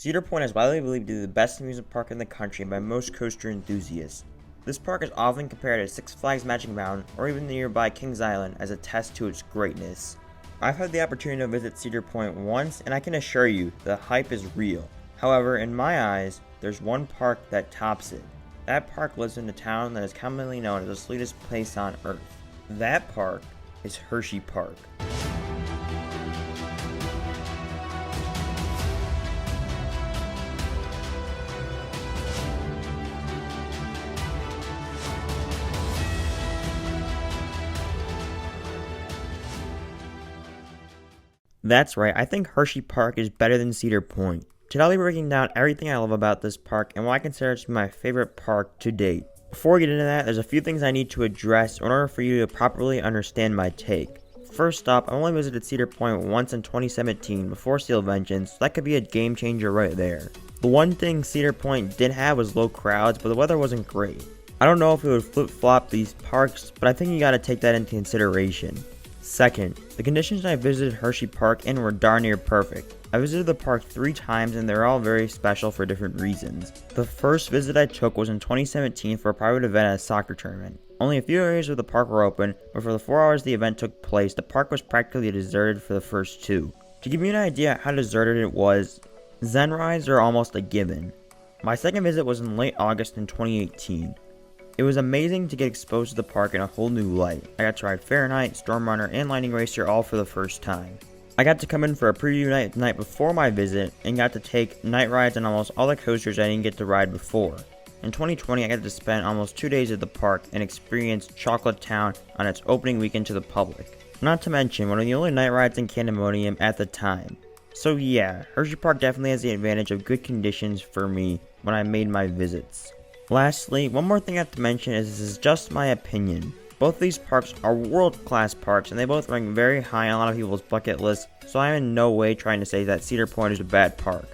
Cedar Point is widely believed to be the best amusement park in the country by most coaster enthusiasts. This park is often compared to Six Flags Magic Mountain or even the nearby Kings Island as a test to its greatness. I've had the opportunity to visit Cedar Point once, and I can assure you the hype is real. However, in my eyes, there's one park that tops it. That park lives in a town that is commonly known as the sweetest place on earth. That park is Hersheypark. That's right, I think Hersheypark is better than Cedar Point. Today I'll be breaking down everything I love about this park and why I consider it to be my favorite park to date. Before we get into that, there's a few things I need to address in order for you to properly understand my take. First up, I only visited Cedar Point once in 2017 before Steel Vengeance, so that could be a game changer right there. The one thing Cedar Point did have was low crowds, but the weather wasn't great. I don't know if it would flip-flop these parks, but I think you gotta take that into consideration. Second, the conditions I visited Hersheypark in were darn near perfect. I visited the park 3 times and they're all very special for different reasons. The first visit I took was in 2017 for a private event at a soccer tournament. Only a few areas of the park were open, but for the 4 hours the event took place, the park was practically deserted for the first 2. To give you an idea how deserted it was, Zen rides are almost a given. My second visit was in late August in 2018. It was amazing to get exposed to the park in a whole new light. I got to ride Fahrenheit, Storm Runner, and Lightning Racer all for the first time. I got to come in for a preview night the night before my visit and got to take night rides on almost all the coasters I didn't get to ride before. In 2020, I got to spend almost 2 days at the park and experience Chocolate Town on its opening weekend to the public. Not to mention one of the only night rides in Candemonium at the time. So yeah, Hersheypark definitely has the advantage of good conditions for me when I made my visits. Lastly, one more thing I have to mention is this is just my opinion. Both these parks are world-class parks and they both rank very high on a lot of people's bucket lists, so I am in no way trying to say that Cedar Point is a bad park.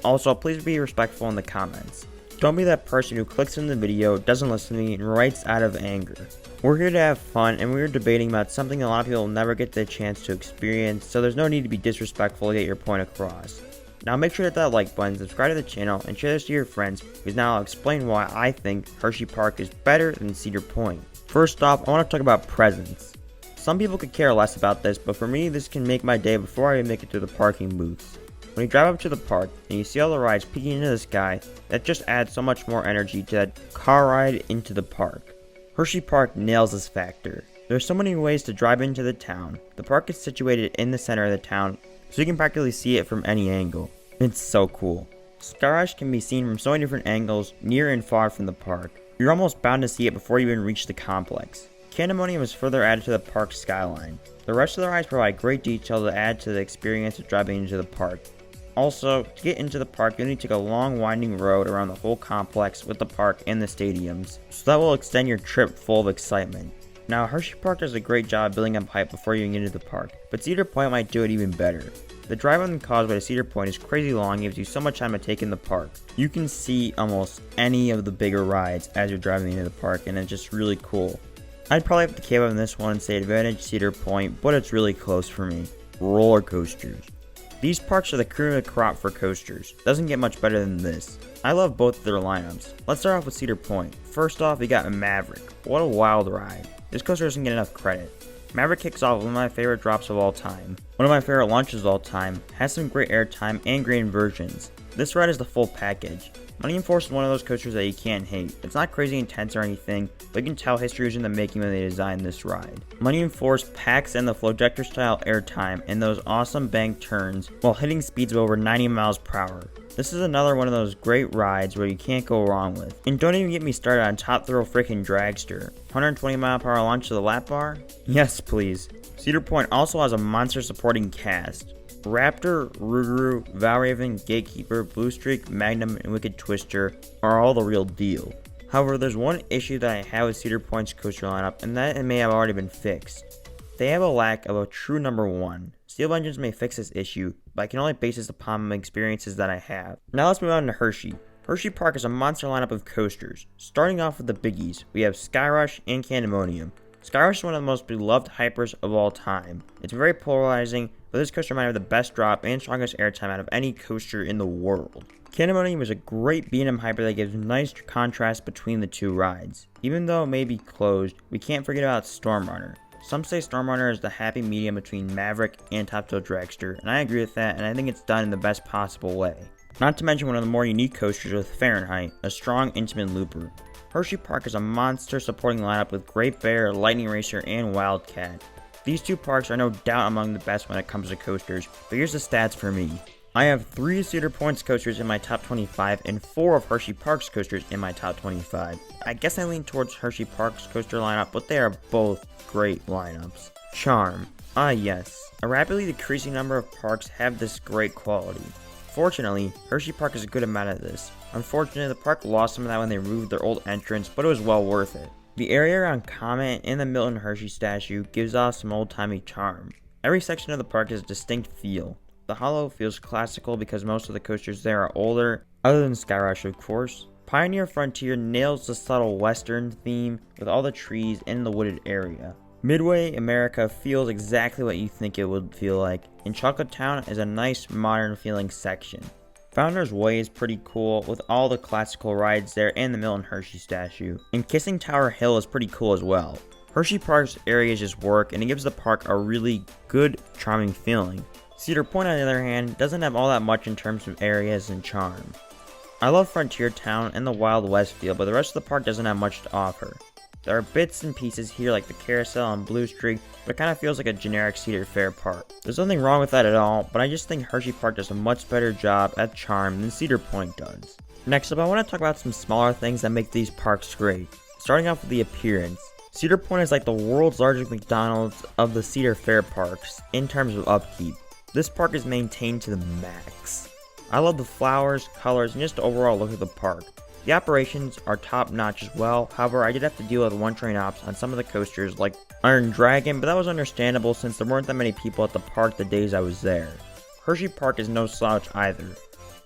Also, please be respectful in the comments. Don't be that person who clicks in the video, doesn't listen to me, and writes out of anger. We're here to have fun and we're debating about something a lot of people will never get the chance to experience, so there's no need to be disrespectful to get your point across. Now make sure to hit that like button, subscribe to the channel, and share this to your friends, because now I'll explain why I think Hersheypark is better than Cedar Point. First off, I want to talk about presents. Some people could care less about this, but for me this can make my day before I even make it to the parking booths. When you drive up to the park, and you see all the rides peeking into the sky, that just adds so much more energy to that car ride into the park. Hersheypark nails this factor. There's so many ways to drive into the town. The park is situated in the center of the town, so you can practically see it from any angle. It's so cool. Sky Rush can be seen from so many different angles, near and far from the park. You're almost bound to see it before you even reach the complex. Candemonium is further added to the park's skyline. The rest of the rides provide great detail to add to the experience of driving into the park. Also, to get into the park, you'll need to take a long winding road around the whole complex with the park and the stadiums, so that will extend your trip full of excitement. Now, Hersheypark does a great job building up hype before you get into the park, but Cedar Point might do it even better. The drive on the causeway to Cedar Point is crazy long and gives you so much time to take in the park. You can see almost any of the bigger rides as you're driving into the park, and it's just really cool. I'd probably have to cave on this one and say advantage Cedar Point, but it's really close for me. Roller coasters. These parks are the cream of the crop for coasters. Doesn't get much better than this. I love both of their lineups. Let's start off with Cedar Point. First off, we got Maverick. What a wild ride. This coaster doesn't get enough credit. Maverick kicks off one of my favorite drops of all time, one of my favorite launches of all time, has some great airtime and great inversions. This ride is the full package. Money Force is one of those coasters that you can't hate. It's not crazy intense or anything, but you can tell history was in the making when they designed this ride. Money Force packs in the Flowjector style airtime and those awesome bank turns while hitting speeds of over 90 miles per hour. This is another one of those great rides where you can't go wrong with. And don't even get me started on Top Thrill freaking Dragster. 120 mile per hour launch to the lap bar? Yes please. Cedar Point also has a monster supporting cast. Raptor, Rougarou, Valraven, Gatekeeper, Blue Streak, Magnum, and Wicked Twister are all the real deal. However, there's one issue that I have with Cedar Point's coaster lineup, and that it may have already been fixed. They have a lack of a true number 1. Steel Vengeance may fix this issue, but I can only base this upon my experiences that I have. Now let's move on to Hershey. Hersheypark is a monster lineup of coasters. Starting off with the biggies, we have Sky Rush and Candemonium. Skyrush is one of the most beloved hypers of all time. It's very polarizing, but this coaster might have the best drop and strongest airtime out of any coaster in the world. Candemonium is a great B&M hyper that gives nice contrast between the two rides. Even though it may be closed, we can't forget about Stormrunner. Some say Stormrunner is the happy medium between Maverick and Top Thrill Dragster, and I agree with that, and I think it's done in the best possible way. Not to mention one of the more unique coasters with Fahrenheit, a strong, intimate looper. Hersheypark is a monster supporting lineup with Great Bear, Lightning Racer, and Wildcat. These two parks are no doubt among the best when it comes to coasters, but here's the stats for me. I have 3 Cedar Point's coasters in my top 25 and 4 of Hersheypark's coasters in my top 25. I guess I lean towards Hersheypark's coaster lineup, but they are both great lineups. Charm. Ah yes, a rapidly decreasing number of parks have this great quality. Fortunately, Hersheypark is a good amount of this. Unfortunately, the park lost some of that when they removed their old entrance, but it was well worth it. The area around Comet and the Milton Hershey statue gives off some old-timey charm. Every section of the park has a distinct feel. The Hollow feels classical because most of the coasters there are older, other than Skyrush of course. Pioneer Frontier nails the subtle western theme with all the trees in the wooded area. Midway America feels exactly what you think it would feel like, and Chocolate Town is a nice modern feeling section. Founder's Way is pretty cool with all the classical rides there and the Milton Hershey statue, and Kissing Tower Hill is pretty cool as well. Hersheypark's areas just work and it gives the park a really good, charming feeling. Cedar Point, on the other hand, doesn't have all that much in terms of areas and charm. I love Frontier Town and the Wild West feel, but the rest of the park doesn't have much to offer. There are bits and pieces here like the carousel and Blue Streak, but it kind of feels like a generic Cedar Fair park. There's nothing wrong with that at all, but I just think Hersheypark does a much better job at charm than Cedar Point does. Next up, I want to talk about some smaller things that make these parks great. Starting off with the appearance. Cedar Point is like the world's largest McDonald's of the Cedar Fair parks in terms of upkeep. This park is maintained to the max. I love the flowers, colors, and just the overall look of the park. The operations are top notch as well, however I did have to deal with one train ops on some of the coasters like Iron Dragon, but that was understandable since there weren't that many people at the park the days I was there. Hersheypark is no slouch either.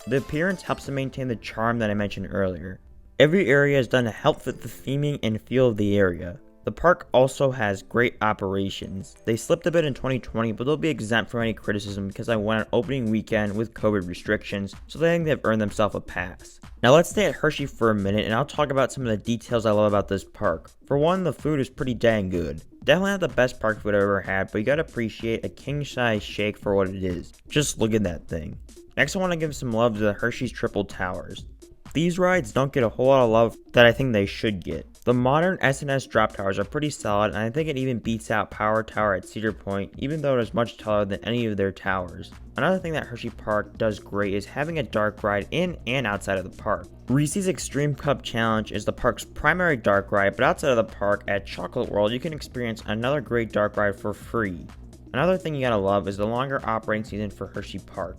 The appearance helps to maintain the charm that I mentioned earlier. Every area is done to help fit the theming and feel of the area. The park also has great operations. They slipped a bit in 2020, but they'll be exempt from any criticism because I went on opening weekend with COVID restrictions, so they think they've earned themselves a pass. Now let's stay at Hershey for a minute and I'll talk about some of the details I love about this park. For one, the food is pretty dang good. Definitely not the best park food I've ever had, but you gotta appreciate a king-size shake for what it is. Just look at that thing. Next I want to give some love to the Hershey's Triple Towers. These rides don't get a whole lot of love that I think they should get. The modern S&S drop towers are pretty solid, and I think it even beats out Power Tower at Cedar Point, even though it is much taller than any of their towers. Another thing that Hersheypark does great is having a dark ride in and outside of the park. Reese's Extreme Cup Challenge is the park's primary dark ride, but outside of the park at Chocolate World, you can experience another great dark ride for free. Another thing you gotta love is the longer operating season for Hersheypark.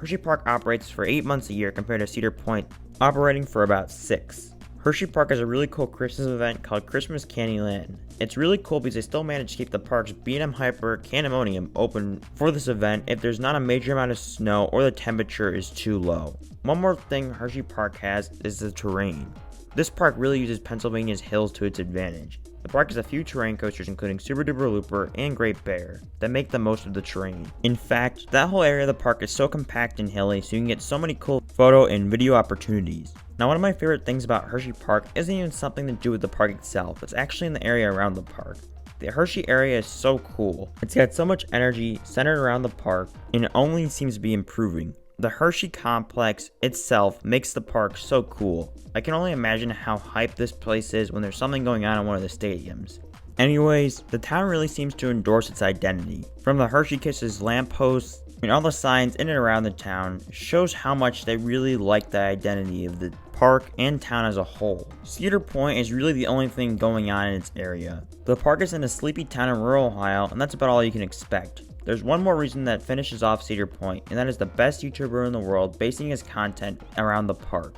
Hersheypark operates for 8 months a year compared to Cedar Point operating for about 6. Hersheypark has a really cool Christmas event called Christmas Candyland. It's really cool because they still manage to keep the park's B&M Hyper Candemonium open for this event if there's not a major amount of snow or the temperature is too low. One more thing Hersheypark has is the terrain. This park really uses Pennsylvania's hills to its advantage. The park has a few terrain coasters including Super Duper Looper and Great Bear that make the most of the terrain. In fact, that whole area of the park is so compact and hilly so you can get so many cool photo and video opportunities. Now one of my favorite things about Hersheypark isn't even something to do with the park itself, it's actually in the area around the park. The Hershey area is so cool. It's got so much energy centered around the park and it only seems to be improving. The Hershey complex itself makes the park so cool. I can only imagine how hyped this place is when there's something going on in one of the stadiums. Anyways, the town really seems to endorse its identity. From the Hershey Kisses lampposts and all the signs in and around the town shows how much they really like the identity of the park and town as a whole. Cedar Point is really the only thing going on in its area. The park is in a sleepy town in rural Ohio and that's about all you can expect. There's one more reason that finishes off Cedar Point, and that is the best YouTuber in the world basing his content around the park.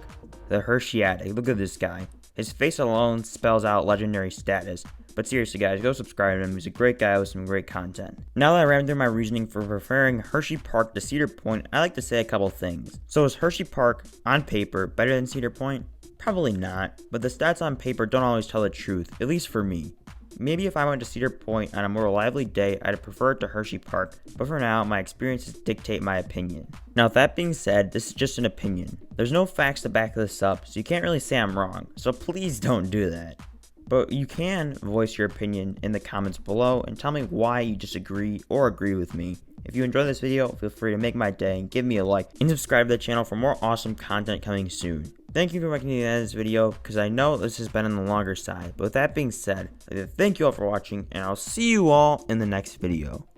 The Hershey Addict. Look at this guy. His face alone spells out legendary status. But seriously guys, go subscribe to him. He's a great guy with some great content. Now that I ran through my reasoning for preferring Hersheypark to Cedar Point, I like to say a couple things. So is Hersheypark, on paper, better than Cedar Point? Probably not, but the stats on paper don't always tell the truth, at least for me. Maybe if I went to Cedar Point on a more lively day, I'd prefer it to Hersheypark, but for now, my experiences dictate my opinion. Now, with that being said, this is just an opinion. There's no facts to back this up, so you can't really say I'm wrong, so please don't do that. But you can voice your opinion in the comments below and tell me why you disagree or agree with me. If you enjoyed this video, feel free to make my day and give me a like and subscribe to the channel for more awesome content coming soon. Thank you for making it to the end of this video, because I know this has been on the longer side. But with that being said, thank you all for watching, and I'll see you all in the next video.